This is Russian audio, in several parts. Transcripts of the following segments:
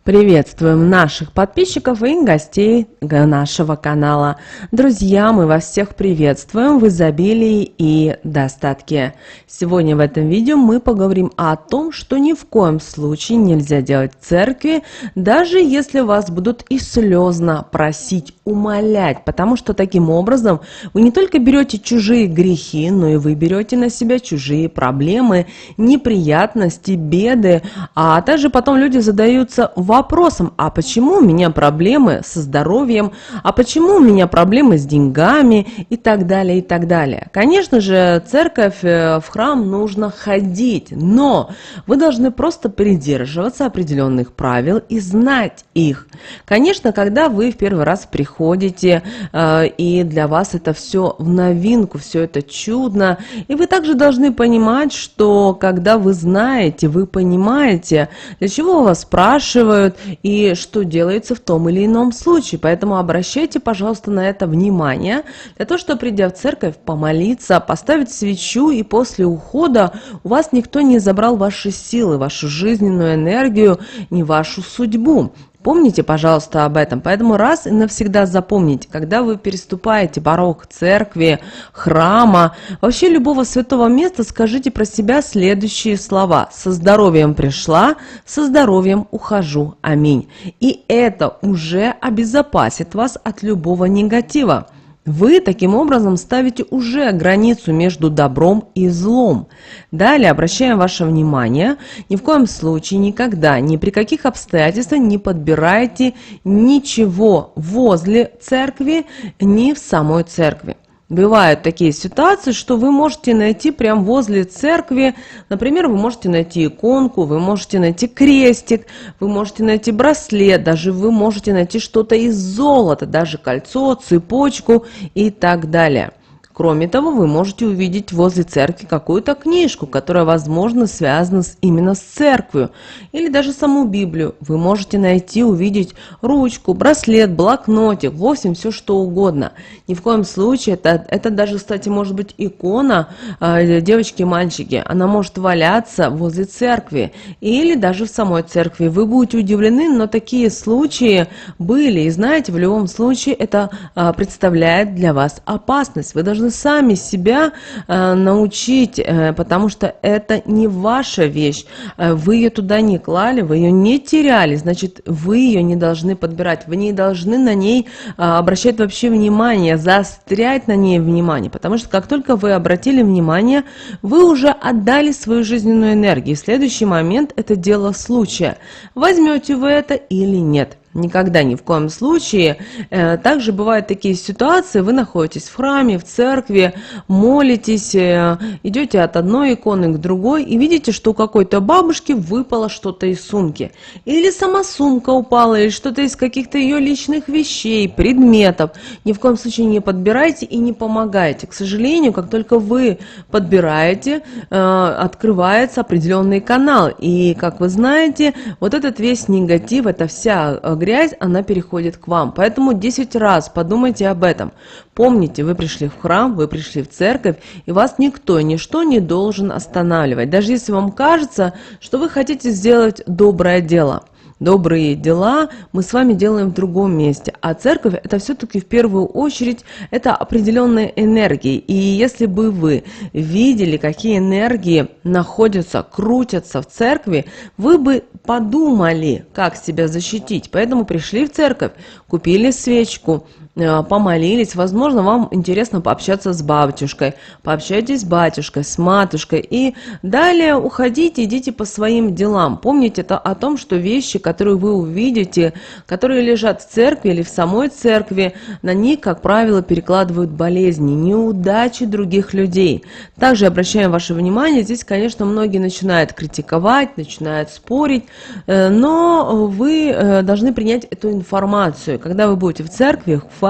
Приветствуем наших подписчиков и гостей нашего канала. Друзья, мы вас всех приветствуем в изобилии и достатке. Сегодня в этом видео мы поговорим о том, что ни в коем случае нельзя делать в церкви, даже если вас будут и слезно просить, умолять, потому что таким образом вы не только берете чужие грехи, но и вы берете на себя чужие проблемы, неприятности, беды, а также потом люди задаются вопросом, а почему у меня проблемы со здоровьем, а почему у меня проблемы с деньгами и так далее, и так далее. Конечно же, церковь, в храм нужно ходить, но вы должны просто придерживаться определенных правил и знать их. Конечно, когда вы в первый раз приходите, и для вас это все в новинку, все это чудно, и вы также должны понимать, что когда вы знаете, вы понимаете, для чего вас спрашивают, и что делается в том или ином случае. Поэтому обращайте, пожалуйста, на это внимание, для того, чтобы, придя в церковь, помолиться, поставить свечу, и после ухода у вас никто не забрал ваши силы, вашу жизненную энергию, не вашу судьбу. Помните, пожалуйста, об этом. Поэтому раз и навсегда запомните, когда вы переступаете порог церкви, храма, вообще любого святого места, скажите про себя следующие слова. Со здоровьем пришла, со здоровьем ухожу. Аминь. И это уже обезопасит вас от любого негатива. Вы таким образом ставите уже границу между добром и злом. Далее обращаем ваше внимание, ни в коем случае, никогда, ни при каких обстоятельствах не подбирайте ничего возле церкви, ни в самой церкви. Бывают такие ситуации, что вы можете найти прямо возле церкви, например, вы можете найти иконку, вы можете найти крестик, вы можете найти браслет, даже вы можете найти что-то из золота, даже кольцо, цепочку и так далее. Кроме того, вы можете увидеть возле церкви какую-то книжку, которая, возможно, связана именно с церковью, или даже саму Библию. Вы можете найти, увидеть ручку, браслет, блокнотик, в общем, все что угодно. Ни в коем случае, это даже, кстати, может быть икона девочки и мальчики, она может валяться возле церкви или даже в самой церкви. Вы будете удивлены, но такие случаи были, и знаете, в любом случае это представляет для вас опасность. Вы должны сами себя научить, потому что это не ваша вещь. Вы ее туда не клали, вы ее не теряли, значит, вы ее не должны подбирать, вы не должны на ней обращать вообще внимание, заострять на ней внимание, потому что как только вы обратили внимание, вы уже отдали свою жизненную энергию. Следующий момент – это дело случая. Возьмете вы это или нет. Никогда, ни в коем случае. Также бывают такие ситуации, вы находитесь в храме, в церкви, молитесь, идете от одной иконы к другой и видите, что у какой-то бабушки выпало что-то из сумки. Или сама сумка упала, или что-то из каких-то ее личных вещей, предметов. Ни в коем случае не подбирайте и не помогайте. К сожалению, как только вы подбираете, открывается определенный канал. И, как вы знаете, вот этот весь негатив, это вся грязь, она переходит к вам. Поэтому 10 раз подумайте об этом. Помните, вы пришли в храм, вы пришли в церковь, и вас никто и ничто не должен останавливать. Даже если вам кажется, что вы хотите сделать доброе дело. Добрые дела мы с вами делаем в другом месте, а церковь это все-таки в первую очередь это определенные энергии. И если бы вы видели, какие энергии находятся, крутятся в церкви, вы бы подумали, как себя защитить. Поэтому пришли в церковь, купили свечку, помолились, возможно, вам интересно пообщаться с батюшкой, пообщайтесь с батюшкой, с матушкой, и далее уходите, идите по своим делам. Помните о том, что вещи, которые вы увидите, которые лежат в церкви или в самой церкви, на них, как правило, перекладывают болезни, неудачи других людей. Также обращаем ваше внимание, здесь, конечно, многие начинают критиковать, начинают спорить, но вы должны принять эту информацию. Когда вы будете в церкви, в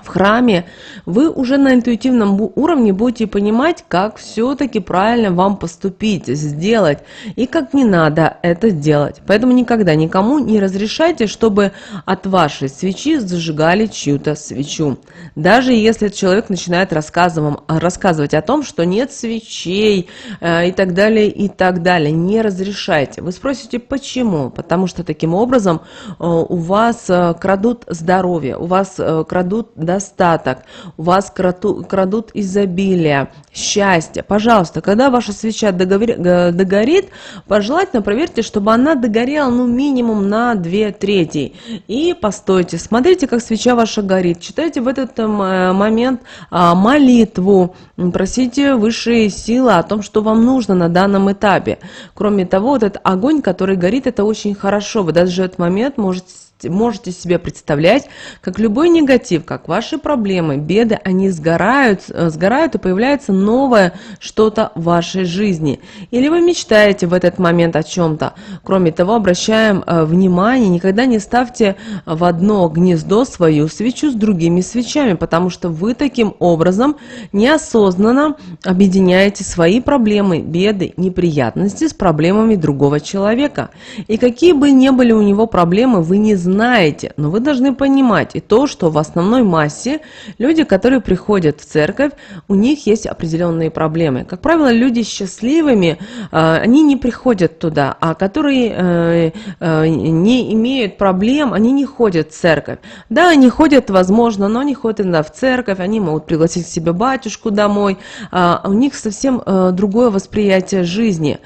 в храме, вы уже на интуитивном уровне будете понимать, как все-таки правильно вам поступить, сделать, и как не надо это делать. Поэтому никогда никому не разрешайте, чтобы от вашей свечи зажигали чью-то свечу. Даже если человек начинает рассказывать о том, что нет свечей и так далее, и так далее, не разрешайте. Вы спросите, почему? Потому что таким образом у вас крадут здоровье, у вас крадут достаток, у вас крадут изобилие, счастье. Пожалуйста, когда ваша свеча догорит, пожелательно проверьте, чтобы она догорела минимум на 2/3. И постойте, смотрите, как свеча ваша горит. Читайте в этот момент молитву, просите высшие силы о том, что вам нужно на данном этапе. Кроме того, вот этот огонь, который горит, это очень хорошо. Вы даже в этот момент можете себе представлять, как любой негатив, как ваши проблемы, беды, они сгорают, и появляется новое что-то в вашей жизни. Или вы мечтаете в этот момент о чем-то. Кроме того, обращаем внимание, никогда не ставьте в одно гнездо свою свечу с другими свечами, потому что вы таким образом неосознанно объединяете свои проблемы, беды, неприятности с проблемами другого человека. И какие бы ни были у него проблемы, вы не знаете, но вы должны понимать и то, что в основной массе люди, которые приходят в церковь, у них есть определенные проблемы. Как правило, люди счастливыми, они не приходят туда, а которые не имеют проблем, они не ходят в церковь. Да, они ходят, возможно, но они ходят иногда в церковь, они могут пригласить к себе батюшку домой, у них совсем другое восприятие жизни,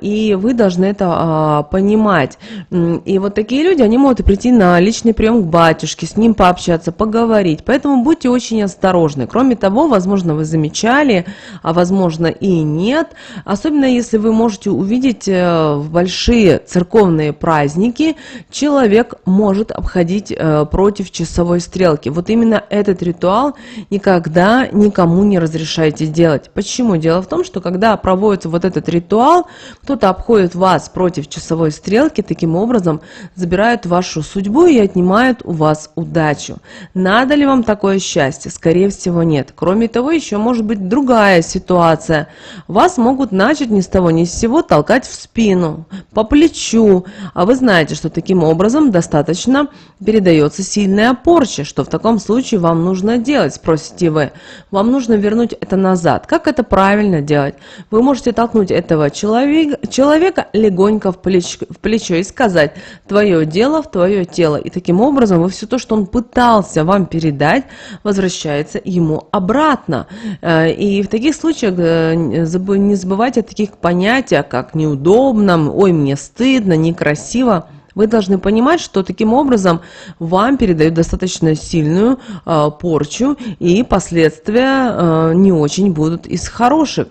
и вы должны это понимать. И вот такие люди, они могут прийти на личный прием к батюшке, с ним пообщаться, поговорить. Поэтому будьте очень осторожны. Кроме того, возможно, вы замечали, а возможно и нет. Особенно если вы можете увидеть в большие церковные праздники, человек может обходить против часовой стрелки. Вот именно этот ритуал никогда никому не разрешайте делать. Почему? Дело в том, что когда проводится вот этот ритуал, кто-то обходит вас против часовой стрелки, таким образом забирает вашу судьбу и отнимает у вас удачу. Надо ли вам такое счастье? Скорее всего, нет. Кроме того, еще может быть другая ситуация. Вас могут начать ни с того ни с сего толкать в спину, по плечу, а вы знаете, что таким образом достаточно передается сильная порча. Что в таком случае вам нужно делать, спросите вы. Вам нужно вернуть это назад. Как это правильно делать? Вы можете толкнуть этого человека легонько в плечо и сказать: твое дело в твое тело. И таким образом все то, что он пытался вам передать, возвращается ему обратно. И в таких случаях не забывайте о таких понятиях, как неудобно, ой, мне стыдно, некрасиво. Вы должны понимать, что таким образом вам передают достаточно сильную порчу, и последствия не очень будут из хороших.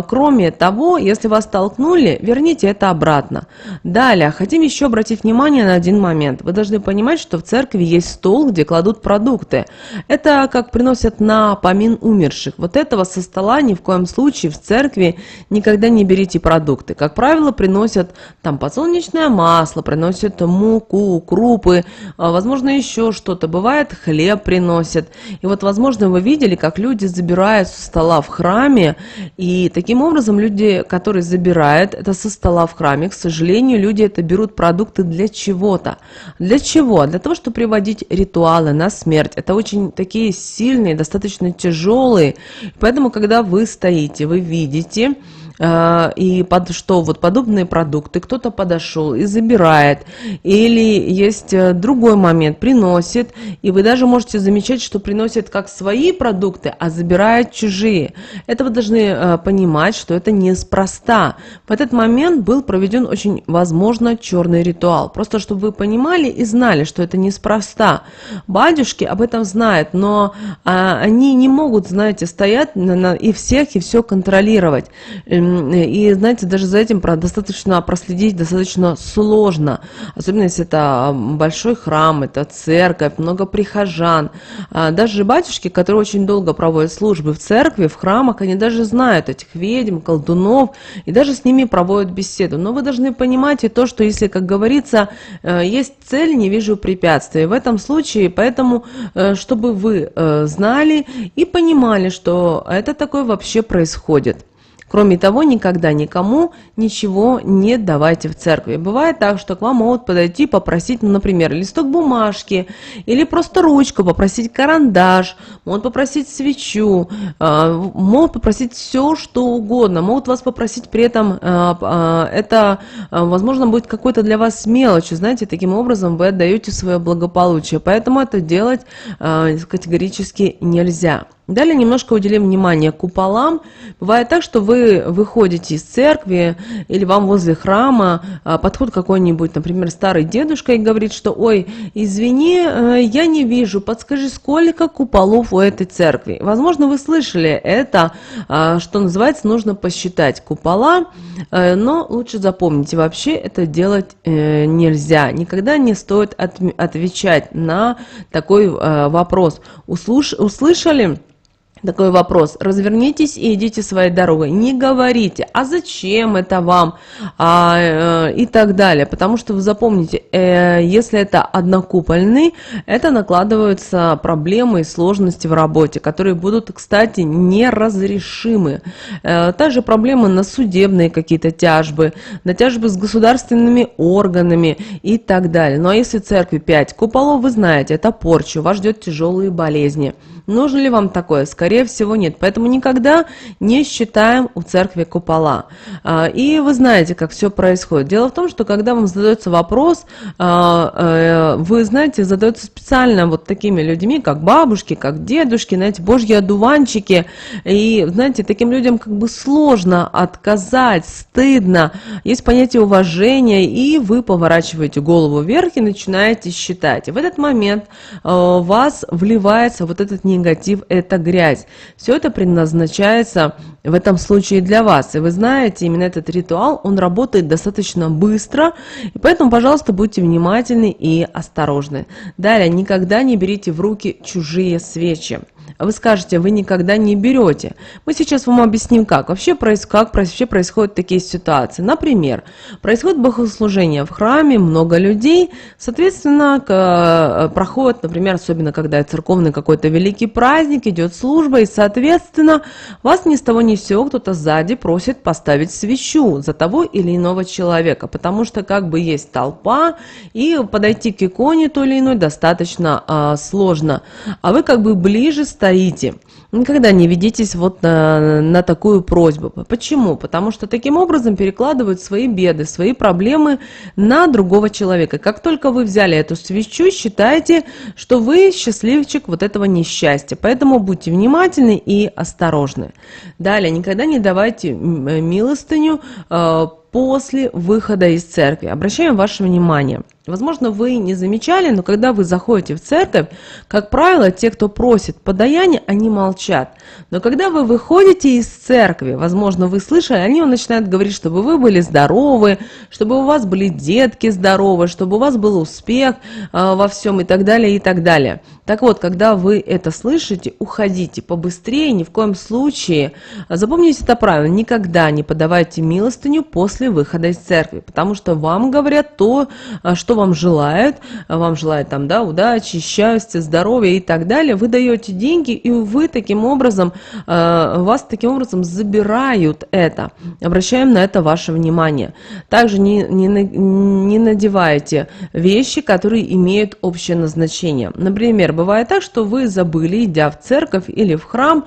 Кроме того, если вас толкнули, верните это обратно. Далее, хотим еще обратить внимание на один момент. Вы должны понимать, что в церкви есть стол, где кладут продукты. Это как приносят на помин умерших. Вот этого со стола ни в коем случае в церкви никогда не берите продукты. Как правило, приносят там подсолнечное масло, приносят муку, крупы, возможно, еще что-то. Бывает, хлеб приносят. И вот, возможно, вы видели, как люди забирают со стола в храме, и таким образом люди, которые забирают это со стола в храме, к сожалению, люди это берут продукты для чего-то. Для чего? Для того, чтобы приводить ритуалы на смерть. Это очень такие сильные, достаточно тяжелые. Поэтому, когда вы стоите, вы видите, и что вот подобные продукты кто-то подошел и забирает, или есть другой момент, приносит, и вы даже можете замечать, что приносят как свои продукты, а забирают чужие. Это вы должны понимать, что это неспроста. В этот момент был проведен очень, возможно, черный ритуал. Просто чтобы вы понимали и знали, что это неспроста. Батюшки об этом знают, но они не могут, знаете, стоять и всех, и все контролировать. И знаете, даже за этим достаточно проследить достаточно сложно, особенно если это большой храм, это церковь, много прихожан. Даже батюшки, которые очень долго проводят службы в церкви, в храмах, они даже знают этих ведьм, колдунов, и даже с ними проводят беседу. Но вы должны понимать и то, что если, как говорится, есть цель, не вижу препятствий. В этом случае, поэтому, чтобы вы знали и понимали, что это такое вообще происходит. Кроме того, никогда никому ничего не давайте в церкви. Бывает так, что к вам могут подойти, попросить, ну, например, листок бумажки или просто ручку, попросить карандаш, могут попросить свечу, могут попросить все, что угодно, могут вас попросить при этом, это, возможно, будет какой-то для вас мелочью, знаете, таким образом вы отдаете свое благополучие, поэтому это делать категорически нельзя. Далее немножко уделим внимание куполам. Бывает так, что вы выходите из церкви или вам возле храма подходит какой-нибудь, например, старый дедушка и говорит, что «Ой, извини, я не вижу, подскажи, сколько куполов у этой церкви». Возможно, вы слышали это, что называется, нужно посчитать купола, но лучше запомните, вообще это делать нельзя. Никогда не стоит отвечать на такой вопрос. Услышали? Такой вопрос. Развернитесь и идите своей дорогой. Не говорите, а зачем это вам, и так далее. Потому что вы запомните, если это однокупольный, это накладываются проблемы и сложности в работе, которые будут, кстати, неразрешимы. Также проблемы на судебные какие-то тяжбы, на тяжбы с государственными органами и так далее. Ну а если в церкви 5 куполов, вы знаете, это порча, вас ждет тяжелые болезни. Нужно ли вам такое? Скорее всего, нет. Поэтому никогда не считаем у церкви купола. И вы знаете, как все происходит. Дело в том, что когда вам задается вопрос, вы знаете, задается специально вот такими людьми, как бабушки, как дедушки, знаете, божьи одуванчики. И, знаете, таким людям как бы сложно отказать, стыдно. Есть понятие уважения, и вы поворачиваете голову вверх и начинаете считать. И в этот момент в вас вливается вот этот негатив, это грязь. Все это предназначается в этом случае для вас. И вы знаете, именно этот ритуал, он работает достаточно быстро. И поэтому, пожалуйста, будьте внимательны и осторожны. Далее, никогда не берите в руки чужие свечи. Вы скажете, вы никогда не берете. Мы сейчас вам объясним, как вообще происходят такие ситуации. Например, происходит богослужение в храме, много людей, соответственно, проходит, например, особенно когда церковный какой-то великий праздник, идет служба, и, соответственно, вас ни с того ни с сего кто-то сзади просит поставить свечу за того или иного человека, потому что как бы есть толпа, и подойти к иконе той или иной достаточно сложно, а вы как бы ближе стоите. Никогда не ведитесь вот на такую просьбу. Почему? Потому что таким образом перекладывают свои беды, свои проблемы на другого человека. Как только вы взяли эту свечу, считайте, что вы счастливчик вот этого несчастья. Поэтому будьте внимательны и осторожны. Далее, никогда не давайте милостыню после выхода из церкви. Обращаем ваше внимание. Возможно, вы не замечали, но когда вы заходите в церковь, как правило, те, кто просит подаяние, они молчат. Но когда вы выходите из церкви, возможно, вы слышали, они начинают говорить, чтобы вы были здоровы, чтобы у вас были детки здоровы, чтобы у вас был успех во всем и так далее, и так далее. Так вот, когда вы это слышите, уходите побыстрее, ни в коем случае. Запомните это правило, никогда не подавайте милостыню после выхода из церкви, потому что вам говорят то, что вам желают там, да, удачи, счастья, здоровья и так далее. Вы даете деньги, и вы таким образом, вас таким образом забирают это. Обращаем на это ваше внимание. Также не надевайте вещи, которые имеют общее назначение. Например, бывает так, что вы забыли, идя в церковь или в храм,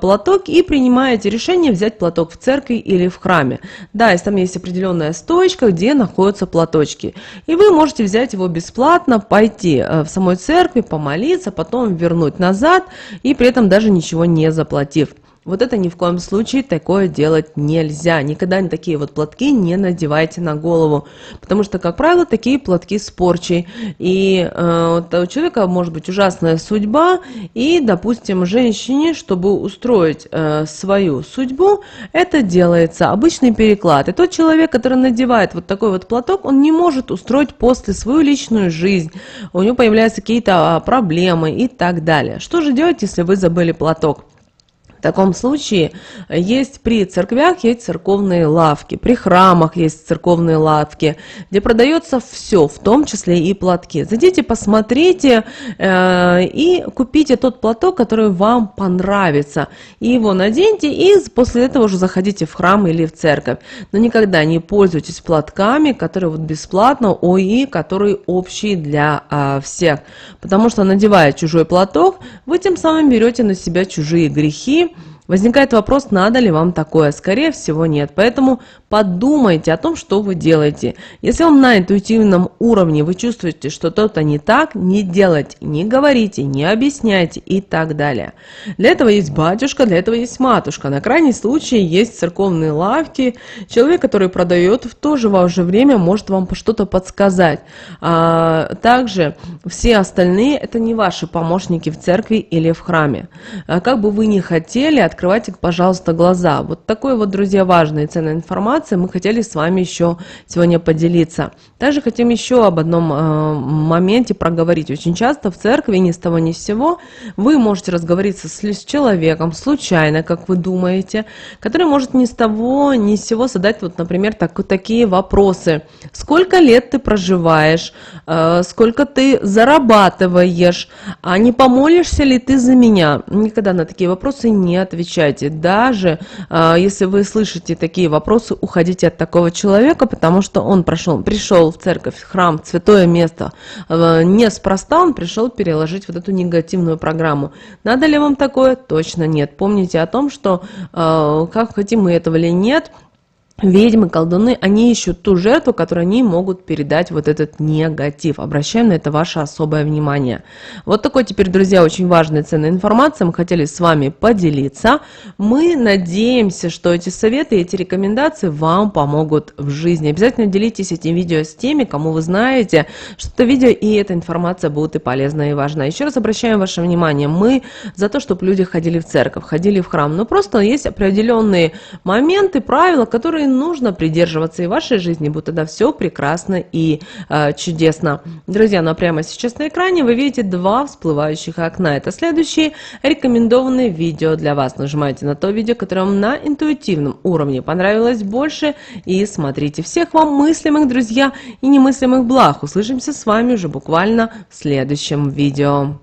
платок, и принимаете решение взять платок в церкви или в храме. Да, если там есть определенная стоечка, где находятся платочки. И вы можете взять его бесплатно, пойти в самой церкви, помолиться, потом вернуть назад, и при этом даже ничего не заплатив. Вот это ни в коем случае такое делать нельзя. Никогда такие вот платки не надевайте на голову, потому что, как правило, такие платки с порчей. И вот у человека может быть ужасная судьба, и, допустим, женщине, чтобы устроить свою судьбу, это делается обычный переклад. И тот человек, который надевает вот такой вот платок, он не может устроить после свою личную жизнь. У него появляются какие-то проблемы и так далее. Что же делать, если вы забыли платок? В таком случае есть при церквях есть церковные лавки, при храмах есть церковные лавки, где продается все, в том числе и платки. Зайдите, посмотрите и купите тот платок, который вам понравится. И его наденьте, и после этого уже заходите в храм или в церковь. Но никогда не пользуйтесь платками, которые вот бесплатно, и которые общие для всех. Потому что, надевая чужой платок, вы тем самым берете на себя чужие грехи. Возникает вопрос, надо ли вам такое? Скорее всего, нет. Поэтому подумайте о том, что вы делаете. Если вам на интуитивном уровне вы чувствуете, что что-то не так, не делайте, не говорите, не объясняйте и так далее. Для этого есть батюшка, для этого есть матушка. На крайний случай есть церковные лавки. Человек, который продает, в то же время может вам что-то подсказать. Также все остальные это не ваши помощники в церкви или в храме. Как бы вы ни хотели, открывайте, пожалуйста, глаза. Вот такой вот, друзья, важная и ценная информация мы хотели с вами еще сегодня поделиться. Также хотим еще об одном моменте проговорить. Очень часто в церкви ни с того ни с сего вы можете разговориться с человеком случайно, как вы думаете, который может ни с того ни с сего задать, вот, например, такие вопросы. Сколько лет ты проживаешь? Сколько ты зарабатываешь? А не помолишься ли ты за меня? Никогда на такие вопросы не отвечайте. Даже если вы слышите такие вопросы, уходите от такого человека, потому что он пришел в церковь, в храм, в святое место. Неспроста он пришел переложить вот эту негативную программу. Надо ли вам такое? Точно нет. Помните о том, что как хотим мы этого или нет, ведьмы, колдуны, они ищут ту жертву, которую они могут передать вот этот негатив. Обращаем на это ваше особое внимание. Вот такой теперь, друзья, очень важная ценная информация. Мы хотели с вами поделиться. Мы надеемся, что эти советы, эти рекомендации вам помогут в жизни. Обязательно делитесь этим видео с теми, кому вы знаете, что это видео и эта информация будут и полезна, и важна. Еще раз обращаем ваше внимание. Мы за то, чтобы люди ходили в церковь, ходили в храм. Но просто есть определенные моменты, правила, которые нужно придерживаться, и в вашей жизни будет тогда все прекрасно и чудесно. Друзья, ну а прямо сейчас на экране вы видите два всплывающих окна. Это следующие рекомендованные видео для вас. Нажимайте на то видео, которое вам на интуитивном уровне понравилось больше, и смотрите. Всех вам мыслимых, друзья, и немыслимых благ. Услышимся с вами уже буквально в следующем видео.